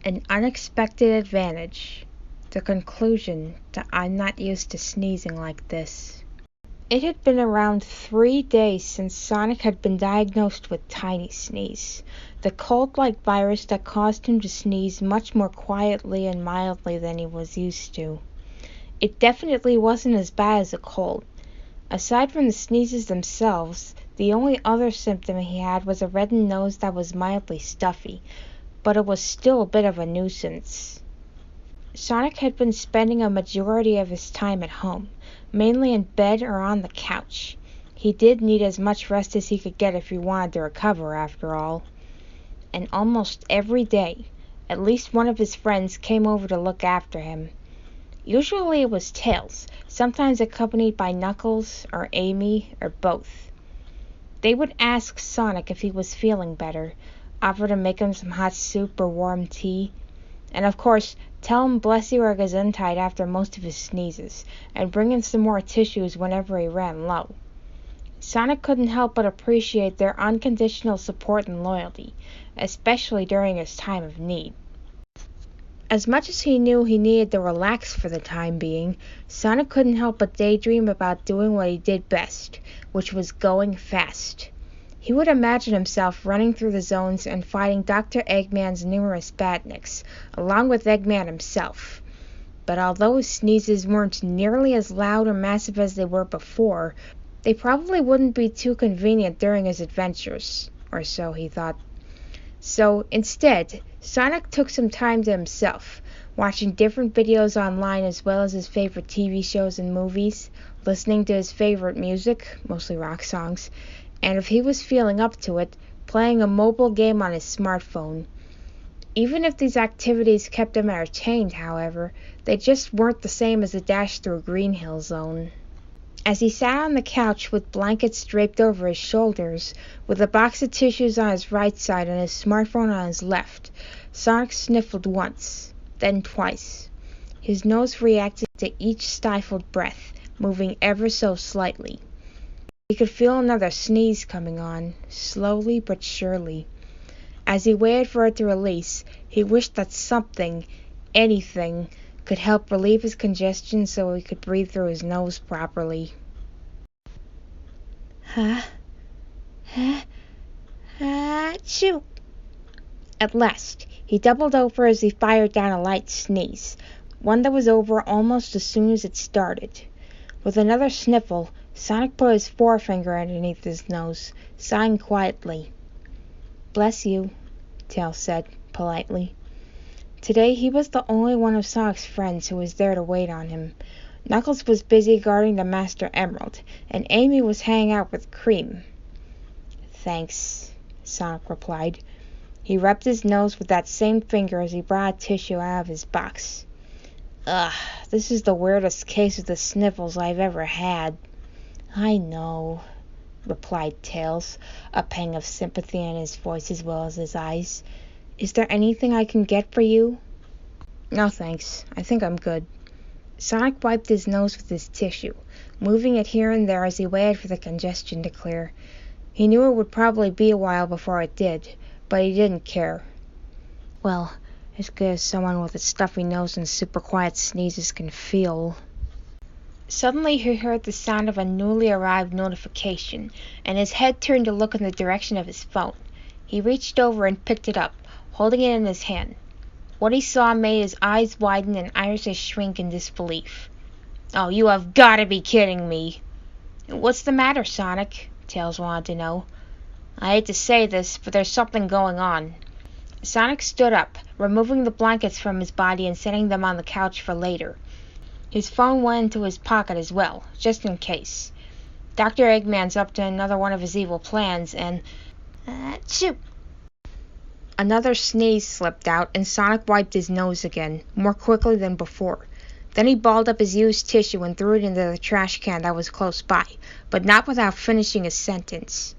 An unexpected advantage. The conclusion that I'm not used to sneezing like this. It had been around 3 days since Sonic had been diagnosed with tiny sneeze, the cold-like virus that caused him to sneeze much more quietly and mildly than he was used to. It definitely wasn't as bad as a cold. Aside from the sneezes themselves, the only other symptom he had was a reddened nose that was mildly stuffy, but it was still a bit of a nuisance. Sonic had been spending a majority of his time at home, mainly in bed or on the couch. He did need as much rest as he could get if he wanted to recover, after all. And almost every day, at least one of his friends came over to look after him. Usually it was Tails, sometimes accompanied by Knuckles or Amy or both. They would ask Sonic if he was feeling better, offer to make him some hot soup or warm tea, and of course tell him bless you or gesundheit after most of his sneezes, and bring him some more tissues whenever he ran low. Sonic couldn't help but appreciate their unconditional support and loyalty, especially during his time of need. As much as he knew he needed to relax for the time being, Sonic couldn't help but daydream about doing what he did best, which was going fast. He would imagine himself running through the zones and fighting Dr. Eggman's numerous badniks, along with Eggman himself. But although his sneezes weren't nearly as loud or massive as they were before, they probably wouldn't be too convenient during his adventures, or so he thought. So, instead, Sonic took some time to himself, watching different videos online as well as his favorite TV shows and movies, listening to his favorite music, mostly rock songs, and if he was feeling up to it, playing a mobile game on his smartphone. Even if these activities kept him entertained, however, they just weren't the same as a dash through Green Hill Zone. As he sat on the couch with blankets draped over his shoulders, with a box of tissues on his right side and his smartphone on his left, Sonic sniffled once, then twice. His nose reacted to each stifled breath, moving ever so slightly. He could feel another sneeze coming on, slowly but surely. As he waited for it to release, he wished that something, anything, could help relieve his congestion so he could breathe through his nose properly. Achoo! At last, he doubled over as he fired down a light sneeze, one that was over almost as soon as it started. With another sniffle, Sonic put his forefinger underneath his nose, sighing quietly. "Bless you," Tails said, politely. Today he was the only one of Sonic's friends who was there to wait on him. Knuckles was busy guarding the Master Emerald, and Amy was hanging out with Cream. "Thanks," Sonic replied. He rubbed his nose with that same finger as he brought a tissue out of his box. "Ugh, this is the weirdest case of the sniffles I've ever had." "I know," replied Tails, a pang of sympathy in his voice as well as his eyes. "Is there anything I can get for you?" "No, thanks. I think I'm good." Sonic wiped his nose with his tissue, moving it here and there as he waited for the congestion to clear. He knew it would probably be a while before it did, but he didn't care. Well, as good as someone with a stuffy nose and super quiet sneezes can feel. Suddenly he heard the sound of a newly arrived notification, and his head turned to look in the direction of his phone. He reached over and picked it up, holding it in his hand. What he saw made his eyes widen and irises shrink in disbelief. "Oh, you have got to be kidding me!" "What's the matter, Sonic?" Tails wanted to know. "I hate to say this, but there's something going on." Sonic stood up, removing the blankets from his body and setting them on the couch for later. His phone went into his pocket as well, just in case. Dr. Eggman's up to another one of his evil plans, and... Achoo! Another sneeze slipped out, and Sonic wiped his nose again, more quickly than before. Then he balled up his used tissue and threw it into the trash can that was close by, but not without finishing his sentence.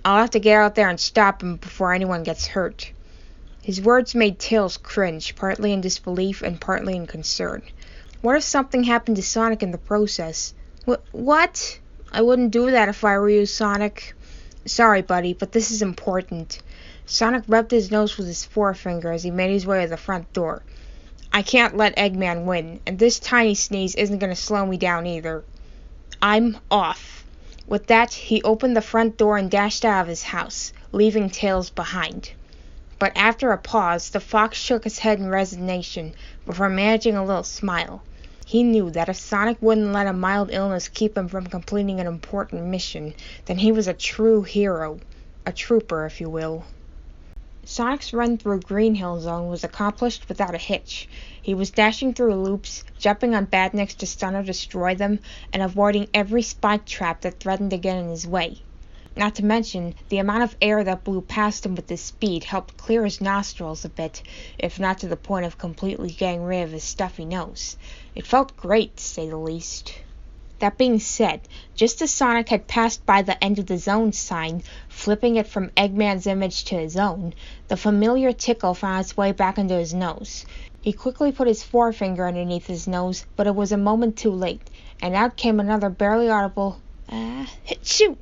"I'll have to get out there and stop him before anyone gets hurt." His words made Tails cringe, partly in disbelief and partly in concern. What if something happened to Sonic in the process? What? "I wouldn't do that if I were you, Sonic." "Sorry, buddy, but this is important." Sonic rubbed his nose with his forefinger as he made his way to the front door. I can't let Eggman win, and this tiny sneeze isn't going to slow me down either. I'm off. With that, he opened the front door and dashed out of his house, leaving Tails behind. But after a pause, the fox shook his head in resignation before managing a little smile. He knew that if Sonic wouldn't let a mild illness keep him from completing an important mission, then he was a true hero. A trooper, if you will. Sonic's run through Green Hill Zone was accomplished without a hitch. He was dashing through loops, jumping on badniks to stun or destroy them, and avoiding every spike trap that threatened to get in his way. Not to mention, the amount of air that blew past him with his speed helped clear his nostrils a bit, if not to the point of completely getting rid of his stuffy nose. It felt great, to say the least. That being said, just as Sonic had passed by the end of the zone sign, flipping it from Eggman's image to his own, the familiar tickle found its way back into his nose. He quickly put his forefinger underneath his nose, but it was a moment too late, and out came another barely audible, hit-shoot!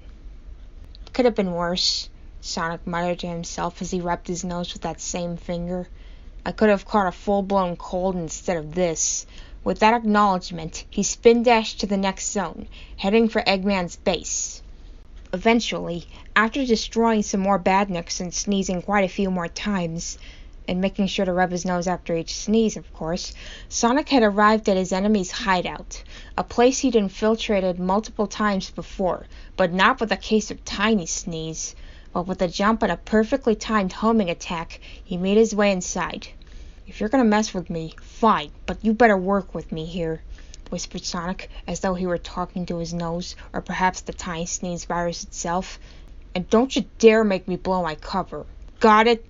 Could have been worse, Sonic muttered to himself as he rubbed his nose with that same finger. I could have caught a full-blown cold instead of this. With that acknowledgement, he spin-dashed to the next zone, heading for Eggman's base. Eventually, after destroying some more badniks and sneezing quite a few more times, and making sure to rub his nose after each sneeze, of course, Sonic had arrived at his enemy's hideout, a place he'd infiltrated multiple times before, but not with a case of tiny sneeze, but with a jump and a perfectly timed homing attack. He made his way inside. If you're gonna mess with me, fine, but you better work with me here, whispered Sonic, as though he were talking to his nose, or perhaps the tiny sneeze virus itself. And don't you dare make me blow my cover. Got it?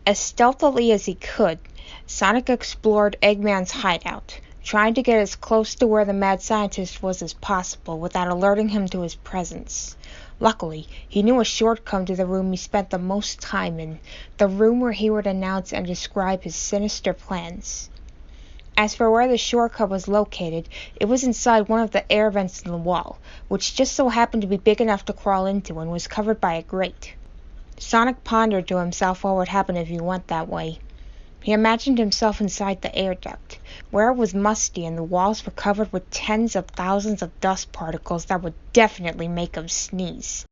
As stealthily as he could, Sonic explored Eggman's hideout, trying to get as close to where the mad scientist was as possible without alerting him to his presence. Luckily, he knew a shortcut to the room he spent the most time in, the room where he would announce and describe his sinister plans. As for where the shortcut was located, it was inside one of the air vents in the wall, which just so happened to be big enough to crawl into and was covered by a grate. Sonic pondered to himself what would happen if he went that way. He imagined himself inside the air duct, where it was musty and the walls were covered with tens of thousands of dust particles that would definitely make him sneeze.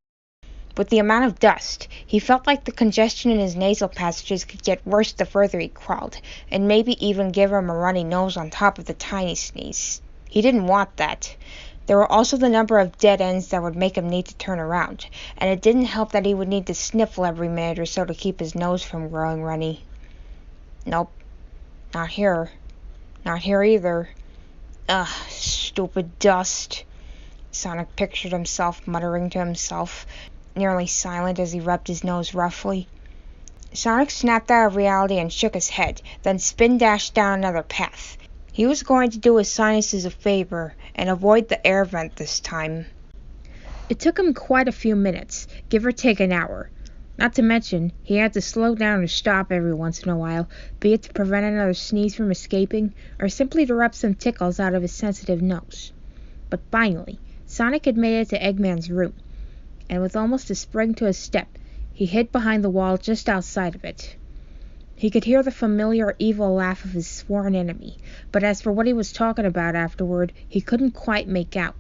With the amount of dust, he felt like the congestion in his nasal passages could get worse the further he crawled, and maybe even give him a runny nose on top of the tiny sneeze. He didn't want that. There were also the number of dead ends that would make him need to turn around, and it didn't help that he would need to sniffle every minute or so to keep his nose from growing runny. Nope. Not here. Not here either. Ugh, stupid dust. Sonic pictured himself muttering to himself, nearly silent as he rubbed his nose roughly. Sonic snapped out of reality and shook his head, then spin-dashed down another path. He was going to do his sinuses a favor and avoid the air vent this time. It took him quite a few minutes, give or take an hour. Not to mention, he had to slow down or stop every once in a while, be it to prevent another sneeze from escaping, or simply to rub some tickles out of his sensitive nose. But finally, Sonic had made it to Eggman's room, and with almost a spring to his step, he hid behind the wall just outside of it. He could hear the familiar evil laugh of his sworn enemy, but as for what he was talking about afterward, he couldn't quite make out.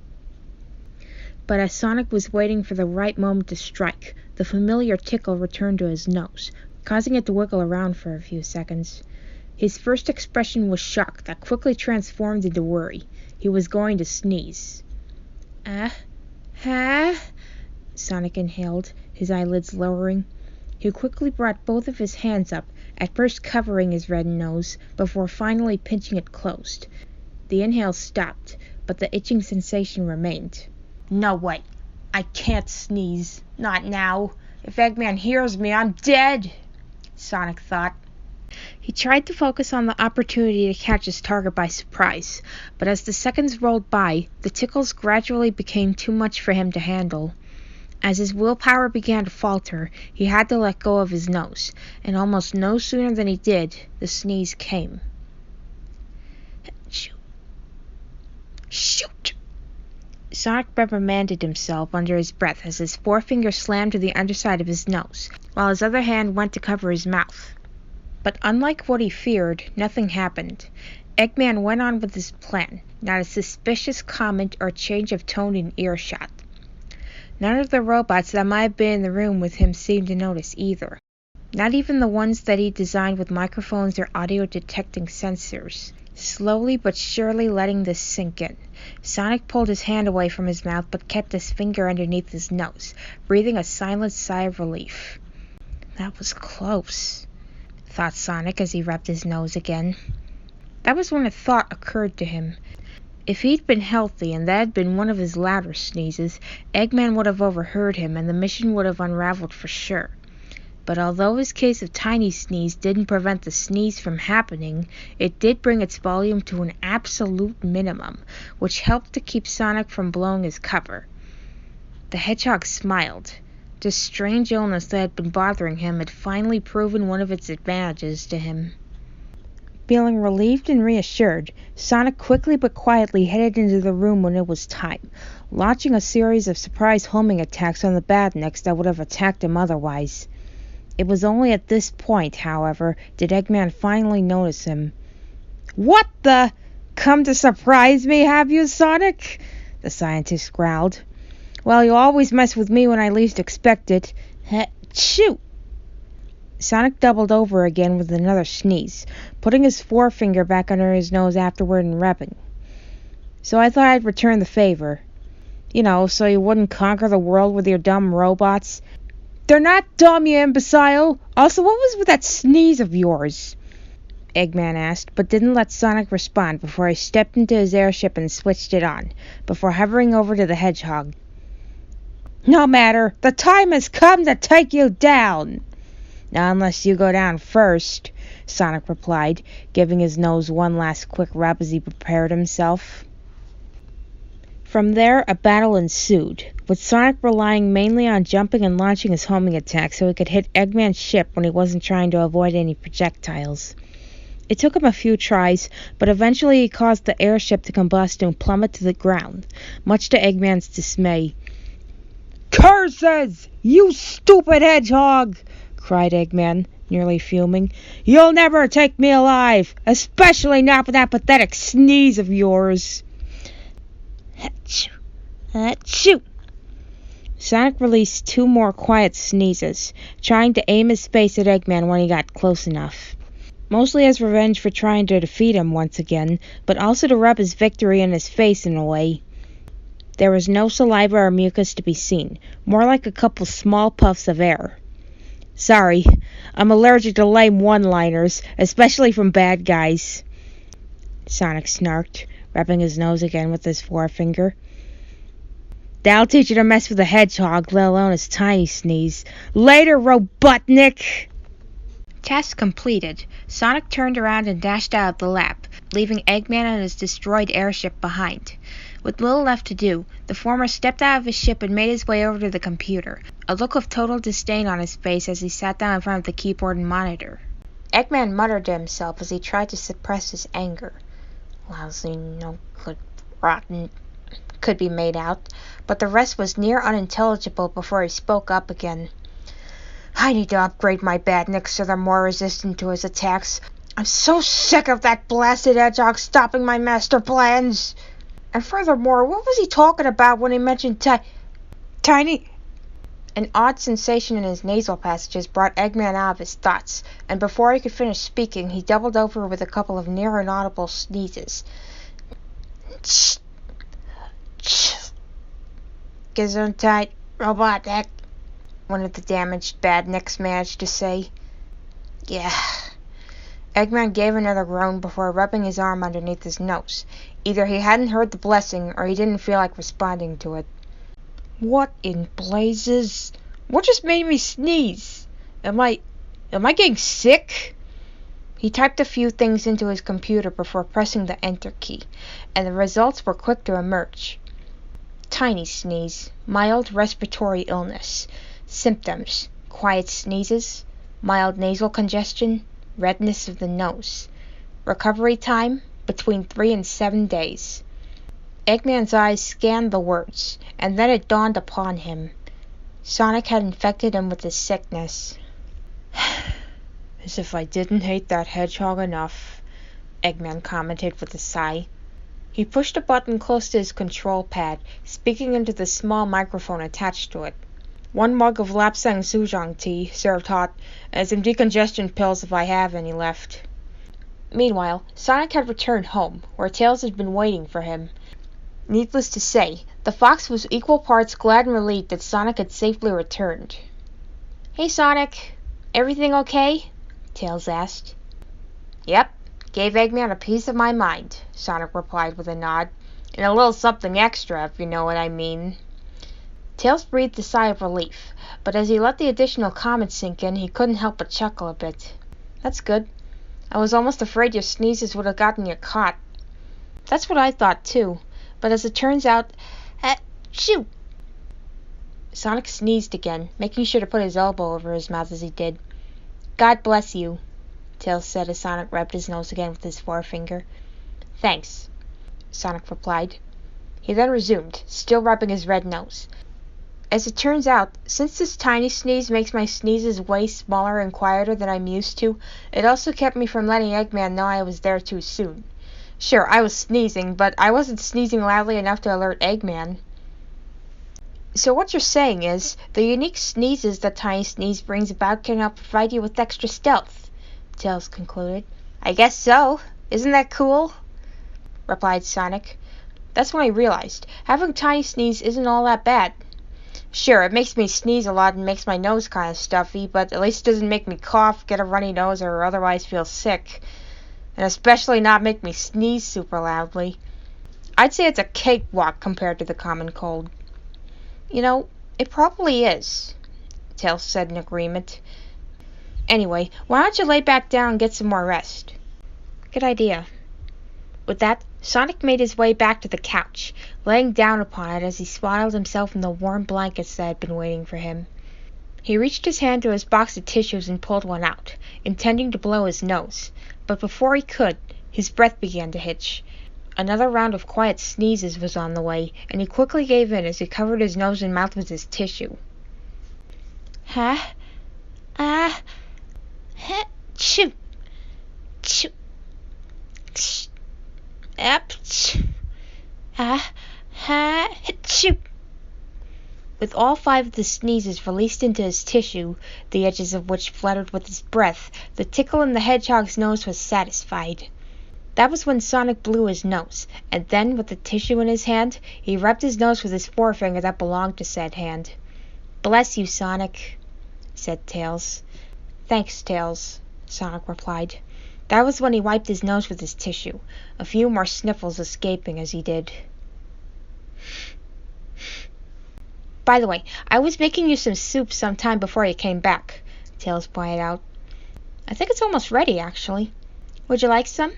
But as Sonic was waiting for the right moment to strike, the familiar tickle returned to his nose, causing it to wiggle around for a few seconds. His first expression was shock that quickly transformed into worry. He was going to sneeze. Sonic inhaled, his eyelids lowering. He quickly brought both of his hands up, at first covering his red nose, before finally pinching it closed. The inhale stopped, but the itching sensation remained. No way. I can't sneeze. Not now. If Eggman hears me, I'm dead, Sonic thought. He tried to focus on the opportunity to catch his target by surprise, but as the seconds rolled by, the tickles gradually became too much for him to handle. As his willpower began to falter, he had to let go of his nose, and almost no sooner than he did, the sneeze came. Shoot! Sonic reprimanded himself under his breath as his forefinger slammed to the underside of his nose, while his other hand went to cover his mouth. But unlike what he feared, nothing happened. Eggman went on with his plan, not a suspicious comment or change of tone in earshot. None of the robots that might have been in the room with him seemed to notice either. Not even the ones that he designed with microphones or audio-detecting sensors. Slowly but surely letting this sink in, Sonic pulled his hand away from his mouth but kept his finger underneath his nose, breathing a silent sigh of relief. That was close, thought Sonic as he rubbed his nose again. That was when a thought occurred to him. If he'd been healthy and that had been one of his louder sneezes, Eggman would have overheard him and the mission would have unraveled for sure. But although his case of tiny sneeze didn't prevent the sneeze from happening, it did bring its volume to an absolute minimum, which helped to keep Sonic from blowing his cover. The hedgehog smiled. This strange illness that had been bothering him had finally proven one of its advantages to him. Feeling relieved and reassured, Sonic quickly but quietly headed into the room when it was time, launching a series of surprise homing attacks on the badniks that would have attacked him otherwise. It was only at this point, however, did Eggman finally notice him. "What the? Come to surprise me, have you, Sonic?" the scientist growled. "Well, you always mess with me when I least expect it. Shoot!" Sonic doubled over again with another sneeze, putting his forefinger back under his nose afterward and rubbing. "So I thought I'd return the favor. So you wouldn't conquer the world with your dumb robots." "They're not dumb, you imbecile! Also, what was with that sneeze of yours?" Eggman asked, but didn't let Sonic respond before he stepped into his airship and switched it on, before hovering over to the hedgehog. "No matter, the time has come to take you down!" "Not unless you go down first," Sonic replied, giving his nose one last quick rub as he prepared himself. From there, a battle ensued, with Sonic relying mainly on jumping and launching his homing attack so he could hit Eggman's ship when he wasn't trying to avoid any projectiles. It took him a few tries, but eventually he caused the airship to combust and plummet to the ground, much to Eggman's dismay. "Curses! You stupid hedgehog!" cried Eggman, nearly fuming. "You'll never take me alive, especially not with that pathetic sneeze of yours." Achoo! Achoo! Sonic released 2 more quiet sneezes, trying to aim his face at Eggman when he got close enough. Mostly as revenge for trying to defeat him once again, but also to rub his victory in his face in a way. There was no saliva or mucus to be seen, more like a couple small puffs of air. "Sorry, I'm allergic to lame one-liners, especially from bad guys," Sonic snarked, rubbing his nose again with his forefinger. "That'll teach you to mess with a hedgehog, let alone his tiny sneeze. Later, Robotnik!" Task completed, Sonic turned around and dashed out of the lab, leaving Eggman and his destroyed airship behind. With little left to do, the former stepped out of his ship and made his way over to the computer, a look of total disdain on his face as he sat down in front of the keyboard and monitor. Eggman muttered to himself as he tried to suppress his anger. Lousy, no good, rotten, could be made out, but the rest was near unintelligible before he spoke up again. "I need to upgrade my badniks so they're more resistant to his attacks. I'm so sick of that blasted hedgehog stopping my master plans. And furthermore, what was he talking about when he mentioned tiny?" An odd sensation in his nasal passages brought Eggman out of his thoughts, and before he could finish speaking, he doubled over with a couple of near inaudible sneezes. "Gesundheit, Robotnik," one of the damaged badniks managed to say. "Yeah." Eggman gave another groan before rubbing his arm underneath his nose. Either he hadn't heard the blessing, or he didn't feel like responding to it. "What in blazes? What just made me sneeze? Am I getting sick?" He typed a few things into his computer before pressing the enter key, and the results were quick to emerge. Tiny sneeze, mild respiratory illness. Symptoms: quiet sneezes, mild nasal congestion, redness of the nose. Recovery time: between 3 and 7 days. Eggman's eyes scanned the words, and then it dawned upon him. Sonic had infected him with his sickness. As if I didn't hate that hedgehog enough, Eggman commented with a sigh. He pushed a button close to his control pad, speaking into the small microphone attached to it. 1 mug of Lapsang Suzhong tea, served hot, and some decongestion pills if I have any left. Meanwhile, Sonic had returned home, where Tails had been waiting for him. Needless to say, the fox was equal parts glad and relieved that Sonic had safely returned. "Hey, Sonic, everything okay?" Tails asked. "Yep, gave Eggman a piece of my mind," Sonic replied with a nod. "And a little something extra, if you know what I mean." Tails breathed a sigh of relief, but as he let the additional comment sink in, he couldn't help but chuckle a bit. "That's good. I was almost afraid your sneezes would have gotten you caught." "That's what I thought, too. But as it turns out, shoo!" Sonic sneezed again, making sure to put his elbow over his mouth as he did. "God bless you," Tails said as Sonic rubbed his nose again with his forefinger. "Thanks," Sonic replied. He then resumed, still rubbing his red nose. "As it turns out, since this tiny sneeze makes my sneezes way smaller and quieter than I'm used to, it also kept me from letting Eggman know I was there too soon. Sure, I was sneezing, but I wasn't sneezing loudly enough to alert Eggman." "So what you're saying is, the unique sneezes that Tiny Sneeze brings about can now provide you with extra stealth," Tails concluded. "I guess so. Isn't that cool?" replied Sonic. That's when I realized, having Tiny Sneeze isn't all that bad. Sure, it makes me sneeze a lot and makes my nose kind of stuffy, but at least it doesn't make me cough, get a runny nose, or otherwise feel sick. And especially not make me sneeze super loudly. I'd say it's a cakewalk compared to the common cold." "You know, it probably is," Tails said in agreement. "Anyway, why don't you lay back down and get some more rest?" "Good idea." With that, Sonic made his way back to the couch, laying down upon it as he swaddled himself in the warm blankets that had been waiting for him. He reached his hand to his box of tissues and pulled one out, intending to blow his nose, but before he could, his breath began to hitch. Another round of quiet sneezes was on the way, and he quickly gave in as he covered his nose and mouth with his tissue. "Ha, ah, ha, choo, choo, ch, up, ch, ah, ha, choo." With all 5 of the sneezes released into his tissue, the edges of which fluttered with his breath, the tickle in the hedgehog's nose was satisfied. That was when Sonic blew his nose, and then, with the tissue in his hand, he rubbed his nose with his forefinger that belonged to said hand. "Bless you, Sonic," said Tails. "Thanks, Tails," Sonic replied. That was when he wiped his nose with his tissue, a few more sniffles escaping as he did. "By the way, I was making you some soup some time before you came back," Tails pointed out. "I think it's almost ready, actually. Would you like some?"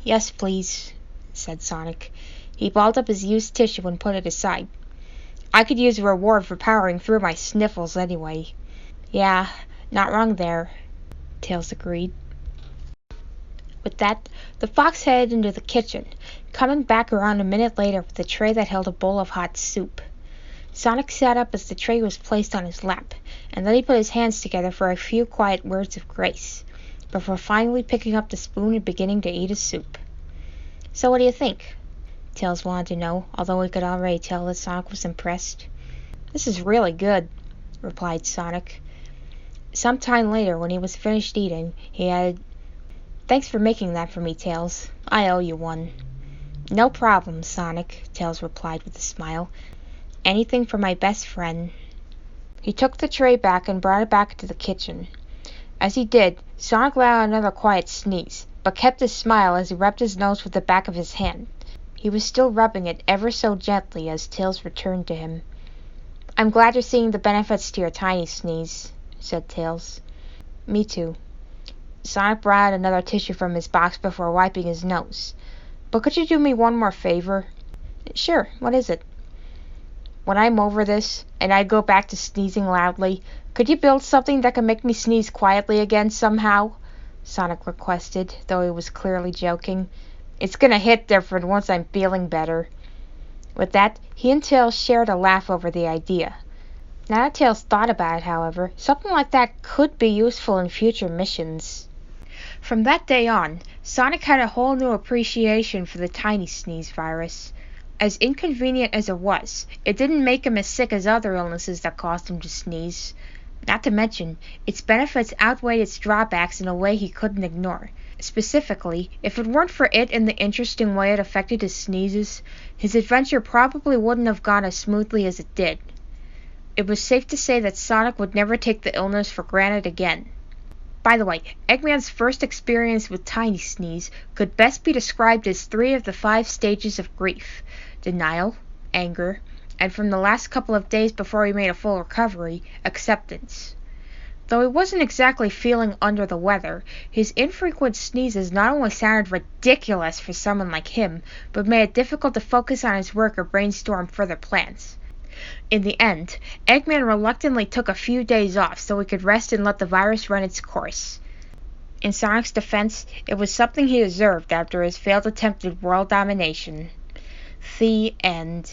"Yes, please," said Sonic. He balled up his used tissue and put it aside. "I could use a reward for powering through my sniffles anyway." "Yeah, not wrong there," Tails agreed. With that, the fox headed into the kitchen, coming back around a minute later with a tray that held a bowl of hot soup. Sonic sat up as the tray was placed on his lap, and then he put his hands together for a few quiet words of grace, before finally picking up the spoon and beginning to eat his soup. "So what do you think?" Tails wanted to know, although he could already tell that Sonic was impressed. "This is really good," replied Sonic. Some time later, when he was finished eating, he added, "Thanks for making that for me, Tails. I owe you one." "No problem, Sonic," Tails replied with a smile. "Anything for my best friend." He took the tray back and brought it back into the kitchen. As he did, Sonic let out another quiet sneeze, but kept his smile as he rubbed his nose with the back of his hand. He was still rubbing it ever so gently as Tails returned to him. "I'm glad you're seeing the benefits to your Tiny Sneeze," said Tails. "Me too." Sonic brought out another tissue from his box before wiping his nose. "But could you do me one more favor?" "Sure, what is it?" "When I'm over this, and I go back to sneezing loudly, could you build something that can make me sneeze quietly again somehow?" Sonic requested, though he was clearly joking. "It's gonna hit different once I'm feeling better. With that, he and Tails shared a laugh over the idea. Now that Tails thought about it, however, something like that could be useful in future missions. From that day on, Sonic had a whole new appreciation for the tiny sneeze virus. As inconvenient as it was, it didn't make him as sick as other illnesses that caused him to sneeze. Not to mention, its benefits outweighed its drawbacks in a way he couldn't ignore. Specifically, if it weren't for it and the interesting way it affected his sneezes, his adventure probably wouldn't have gone as smoothly as it did. It was safe to say that Sonic would never take the illness for granted again. By the way, Eggman's first experience with Tiny Sneeze could best be described as 3 of the 5 stages of grief: denial, anger, and from the last couple of days before he made a full recovery, acceptance. Though he wasn't exactly feeling under the weather, his infrequent sneezes not only sounded ridiculous for someone like him, but made it difficult to focus on his work or brainstorm further plans. In the end, Eggman reluctantly took a few days off so he could rest and let the virus run its course. In Sonic's defense, it was something he deserved after his failed attempt at world domination. The end.